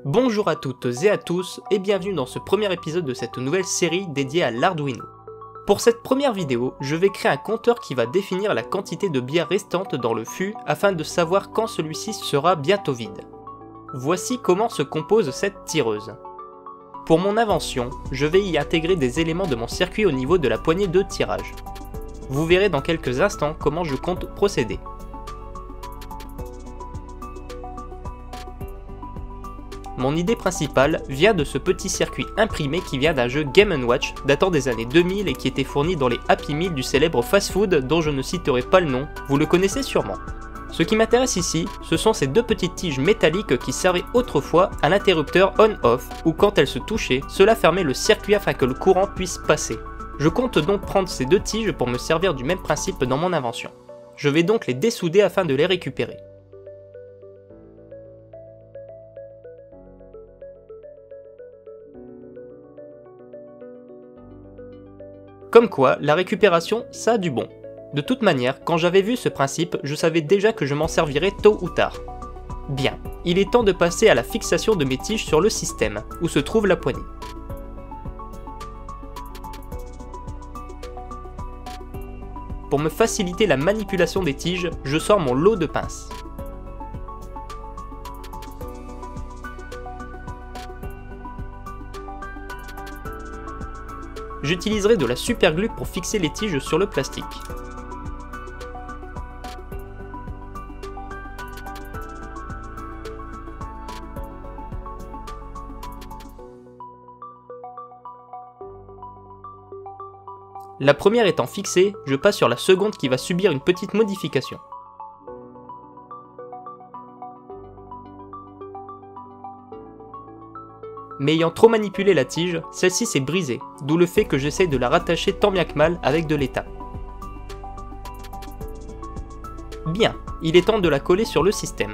Bonjour à toutes et à tous et bienvenue dans ce premier épisode de cette nouvelle série dédiée à l'Arduino. Pour cette première vidéo, je vais créer un compteur qui va définir la quantité de bière restante dans le fût afin de savoir quand celui-ci sera bientôt vide. Voici comment se compose cette tireuse. Pour mon invention, je vais y intégrer des éléments de mon circuit au niveau de la poignée de tirage. Vous verrez dans quelques instants comment je compte procéder. Mon idée principale vient de ce petit circuit imprimé qui vient d'un jeu Game & Watch datant des années 2000 et qui était fourni dans les Happy Meal du célèbre fast-food dont je ne citerai pas le nom, vous le connaissez sûrement. Ce qui m'intéresse ici, ce sont ces deux petites tiges métalliques qui servaient autrefois à l'interrupteur on-off, où quand elles se touchaient, cela fermait le circuit afin que le courant puisse passer. Je compte donc prendre ces deux tiges pour me servir du même principe dans mon invention. Je vais donc les dessouder afin de les récupérer. Comme quoi, la récupération, ça a du bon. De toute manière, quand j'avais vu ce principe, je savais déjà que je m'en servirais tôt ou tard. Bien, il est temps de passer à la fixation de mes tiges sur le système, où se trouve la poignée. Pour me faciliter la manipulation des tiges, je sors mon lot de pinces. J'utiliserai de la superglue pour fixer les tiges sur le plastique. La première étant fixée, je passe sur la seconde qui va subir une petite modification. Mais ayant trop manipulé la tige, celle-ci s'est brisée, d'où le fait que j'essaie de la rattacher tant bien que mal avec de l'étain. Bien, il est temps de la coller sur le système.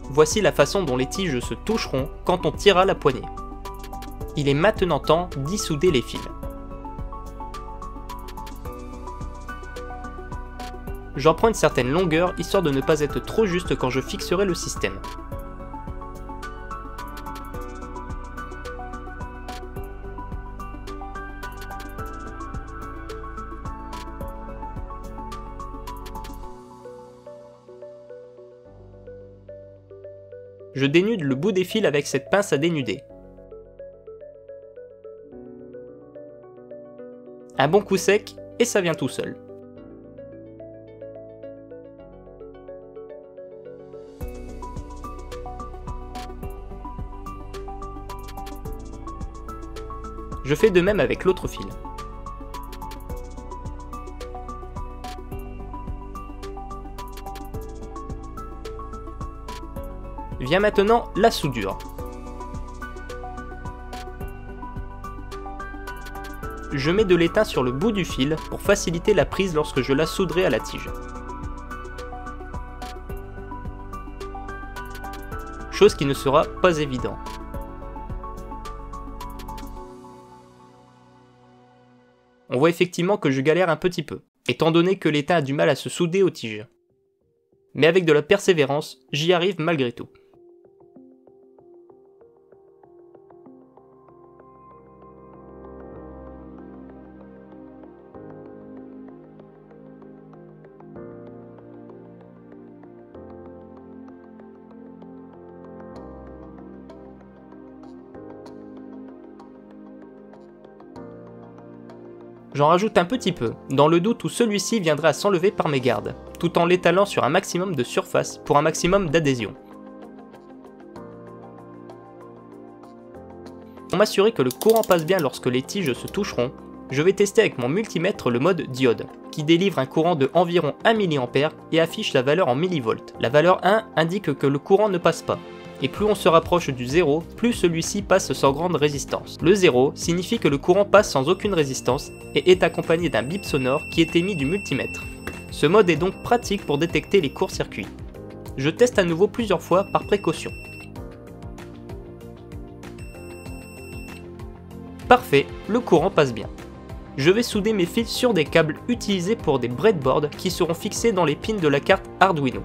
Voici la façon dont les tiges se toucheront quand on tirera la poignée. Il est maintenant temps d'y souder les fils. J'en prends une certaine longueur histoire de ne pas être trop juste quand je fixerai le système. Je dénude le bout des fils avec cette pince à dénuder. Un bon coup sec et ça vient tout seul. Je fais de même avec l'autre fil. Vient maintenant la soudure. Je mets de l'étain sur le bout du fil pour faciliter la prise lorsque je la souderai à la tige. Chose qui ne sera pas évidente. On voit effectivement que je galère un petit peu, étant donné que l'étain a du mal à se souder aux tiges. Mais avec de la persévérance, j'y arrive malgré tout. J'en rajoute un petit peu, dans le doute où celui-ci viendra à s'enlever par mes gardes, tout en l'étalant sur un maximum de surface pour un maximum d'adhésion. Pour m'assurer que le courant passe bien lorsque les tiges se toucheront, je vais tester avec mon multimètre le mode diode, qui délivre un courant de environ 1 mA et affiche la valeur en millivolts. La valeur 1 indique que le courant ne passe pas. Et plus on se rapproche du 0, plus celui-ci passe sans grande résistance. Le 0 signifie que le courant passe sans aucune résistance et est accompagné d'un bip sonore qui est émis du multimètre. Ce mode est donc pratique pour détecter les courts-circuits. Je teste à nouveau plusieurs fois par précaution. Parfait, le courant passe bien. Je vais souder mes fils sur des câbles utilisés pour des breadboards qui seront fixés dans les pins de la carte Arduino.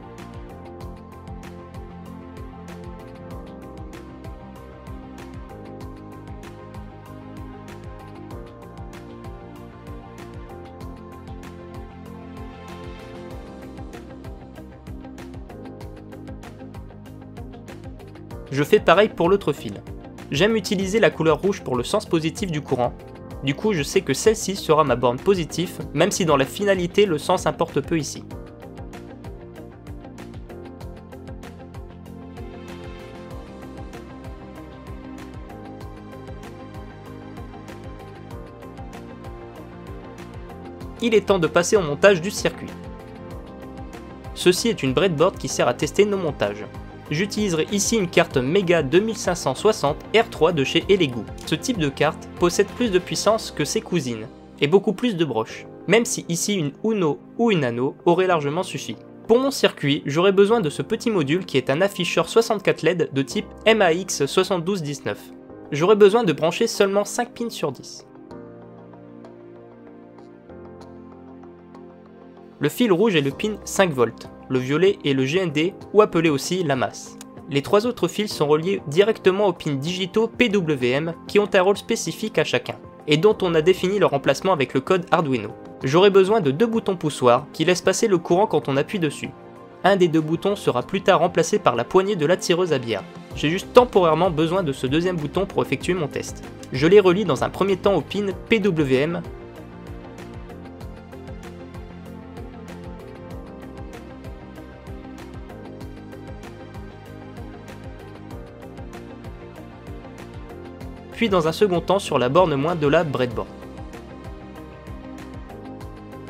Je fais pareil pour l'autre fil. J'aime utiliser la couleur rouge pour le sens positif du courant, du coup je sais que celle-ci sera ma borne positive, même si dans la finalité le sens importe peu ici. Il est temps de passer au montage du circuit. Ceci est une breadboard qui sert à tester nos montages. J'utiliserai ici une carte Mega 2560 R3 de chez Elegoo. Ce type de carte possède plus de puissance que ses cousines, et beaucoup plus de broches, même si ici une Uno ou une Nano aurait largement suffi. Pour mon circuit, j'aurai besoin de ce petit module qui est un afficheur 64 LED de type MAX7219. J'aurai besoin de brancher seulement 5 pins sur 10. Le fil rouge est le pin 5V, le violet est le GND ou appelé aussi la masse. Les trois autres fils sont reliés directement aux pins digitaux PWM qui ont un rôle spécifique à chacun, et dont on a défini leur emplacement avec le code Arduino. J'aurai besoin de deux boutons poussoirs qui laissent passer le courant quand on appuie dessus. Un des deux boutons sera plus tard remplacé par la poignée de la tireuse à bière. J'ai juste temporairement besoin de ce deuxième bouton pour effectuer mon test. Je les relie dans un premier temps au pin PWM. Puis dans un second temps sur la borne moins de la breadboard.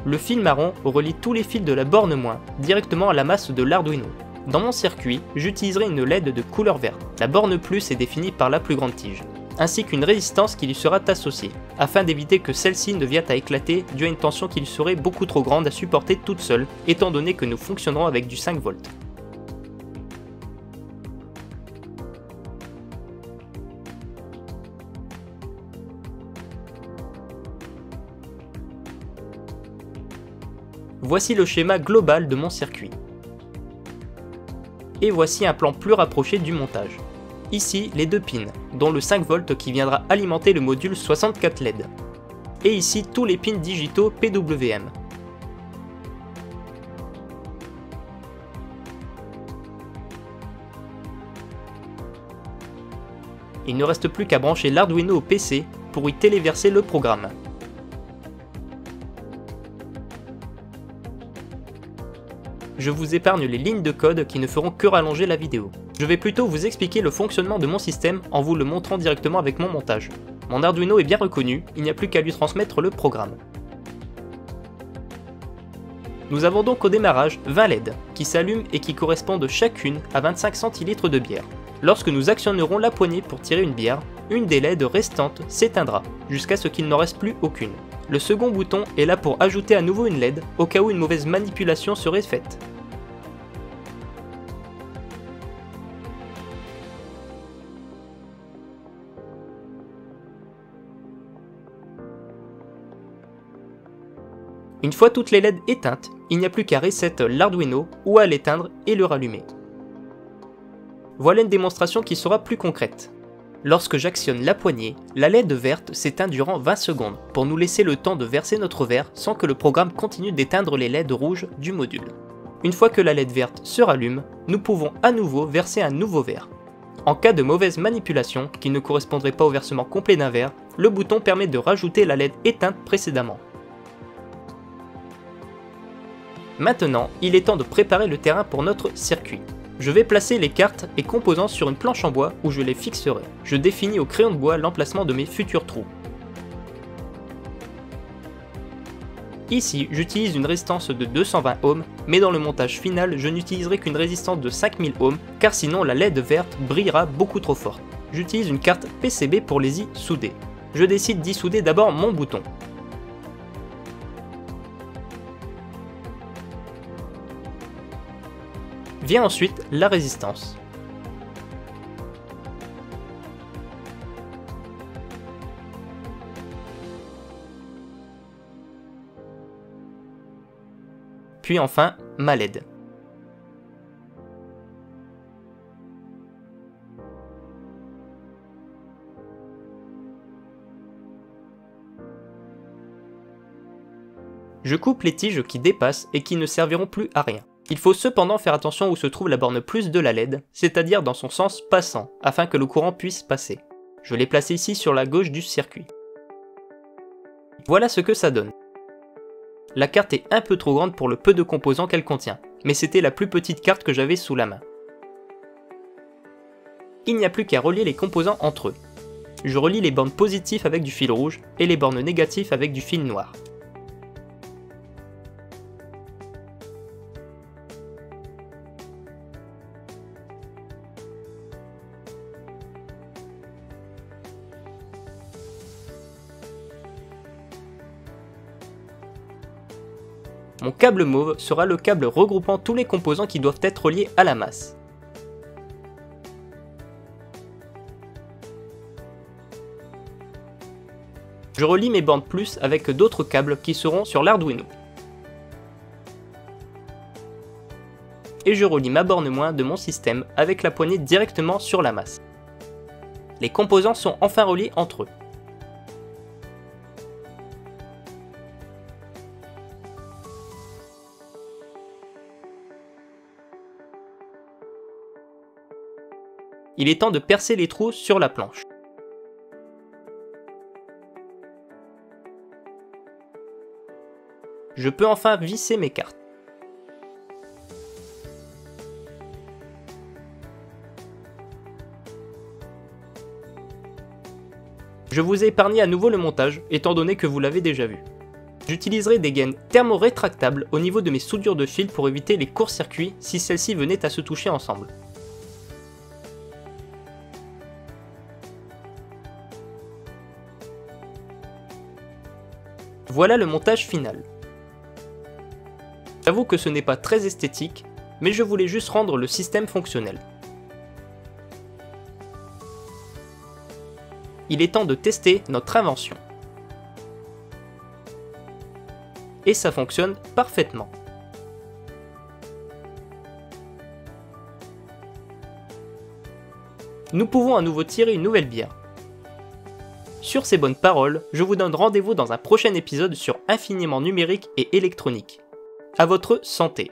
Le fil marron relie tous les fils de la borne moins directement à la masse de l'Arduino. Dans mon circuit, j'utiliserai une LED de couleur verte. La borne plus est définie par la plus grande tige, ainsi qu'une résistance qui lui sera associée, afin d'éviter que celle-ci ne vienne à éclater dû à une tension qui lui serait beaucoup trop grande à supporter toute seule, étant donné que nous fonctionnerons avec du 5V. Voici le schéma global de mon circuit. Et voici un plan plus rapproché du montage. Ici, les deux pins, dont le 5V qui viendra alimenter le module 64 LED. Et ici, tous les pins digitaux PWM. Il ne reste plus qu'à brancher l'Arduino au PC pour y téléverser le programme. Je vous épargne les lignes de code qui ne feront que rallonger la vidéo. Je vais plutôt vous expliquer le fonctionnement de mon système en vous le montrant directement avec mon montage. Mon Arduino est bien reconnu, il n'y a plus qu'à lui transmettre le programme. Nous avons donc au démarrage 20 LED qui s'allument et qui correspondent chacune à 25 centilitres de bière. Lorsque nous actionnerons la poignée pour tirer une bière, une des LED restantes s'éteindra jusqu'à ce qu'il n'en reste plus aucune. Le second bouton est là pour ajouter à nouveau une LED au cas où une mauvaise manipulation serait faite. Une fois toutes les LED éteintes, il n'y a plus qu'à reset l'Arduino ou à l'éteindre et le rallumer. Voilà une démonstration qui sera plus concrète. Lorsque j'actionne la poignée, la LED verte s'éteint durant 20 secondes pour nous laisser le temps de verser notre verre sans que le programme continue d'éteindre les LED rouges du module. Une fois que la LED verte se rallume, nous pouvons à nouveau verser un nouveau verre. En cas de mauvaise manipulation qui ne correspondrait pas au versement complet d'un verre, le bouton permet de rajouter la LED éteinte précédemment. Maintenant, il est temps de préparer le terrain pour notre circuit. Je vais placer les cartes et composants sur une planche en bois où je les fixerai. Je définis au crayon de bois l'emplacement de mes futurs trous. Ici, j'utilise une résistance de 220 ohms, mais dans le montage final, je n'utiliserai qu'une résistance de 5000 ohms, car sinon la LED verte brillera beaucoup trop fort. J'utilise une carte PCB pour les y souder. Je décide d'y souder d'abord mon bouton. Vient ensuite la résistance. Puis enfin, ma LED. Je coupe les tiges qui dépassent et qui ne serviront plus à rien. Il faut cependant faire attention où se trouve la borne plus de la LED, c'est-à-dire dans son sens passant, afin que le courant puisse passer. Je l'ai placé ici sur la gauche du circuit. Voilà ce que ça donne. La carte est un peu trop grande pour le peu de composants qu'elle contient, mais c'était la plus petite carte que j'avais sous la main. Il n'y a plus qu'à relier les composants entre eux. Je relie les bornes positives avec du fil rouge et les bornes négatives avec du fil noir. Mon câble mauve sera le câble regroupant tous les composants qui doivent être reliés à la masse. Je relie mes bornes plus avec d'autres câbles qui seront sur l'Arduino. Et je relie ma borne moins de mon système avec la poignée directement sur la masse. Les composants sont enfin reliés entre eux. Il est temps de percer les trous sur la planche. Je peux enfin visser mes cartes. Je vous ai épargné à nouveau le montage, étant donné que vous l'avez déjà vu. J'utiliserai des gaines thermo-rétractables au niveau de mes soudures de fil pour éviter les courts-circuits si celles-ci venaient à se toucher ensemble. Voilà le montage final. J'avoue que ce n'est pas très esthétique, mais je voulais juste rendre le système fonctionnel. Il est temps de tester notre invention. Et ça fonctionne parfaitement. Nous pouvons à nouveau tirer une nouvelle bière. Sur ces bonnes paroles, je vous donne rendez-vous dans un prochain épisode sur infiniment numérique et électronique. À votre santé!